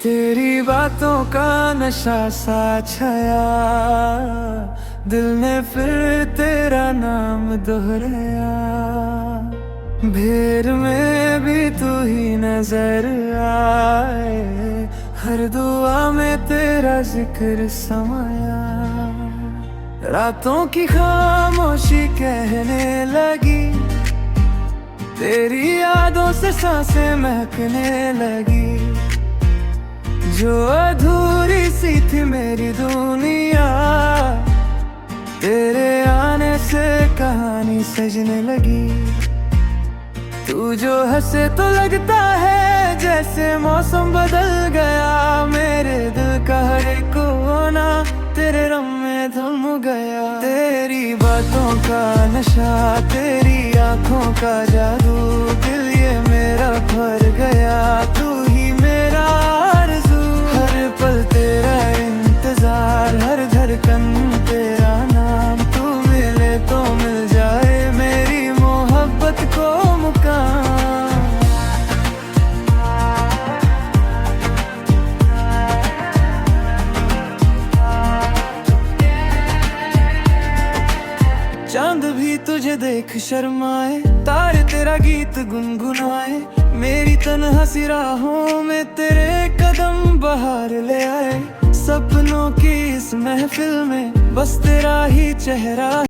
तेरी बातों का नशा सा छाया, दिल ने फिर तेरा नाम दोहराया। भीड़ में भी तू ही नजर आए, हर दुआ में तेरा जिक्र समाया। रातों की खामोशी कहने लगी, तेरी यादों से सांसें महकने लगी। जो अधूरी सी थी मेरी दुनिया, तेरे आने से कहानी सजने लगी। तू जो हंसे तो लगता है जैसे मौसम बदल गया। मेरे दिल का हर एक कोना तेरे रंग में धुम गया। तेरी बातों का नशा, तेरी आंखों का जादू, दिल ये मेरा भर गया। तू ही मेरा आरज़ू, हर पल तेरा इंतजार, हर धड़कन तेरा नाम। तू मिले तो मिल जाए मेरी मोहब्बत को मुकाम। चांद भी तुझे देख शर्माए, तारे तेरा गीत गुनगुनाए। मेरी तन्हा सी राहों में तेरे कदम बहार ले आए। सपनों की इस महफिल में बस तेरा ही चेहरा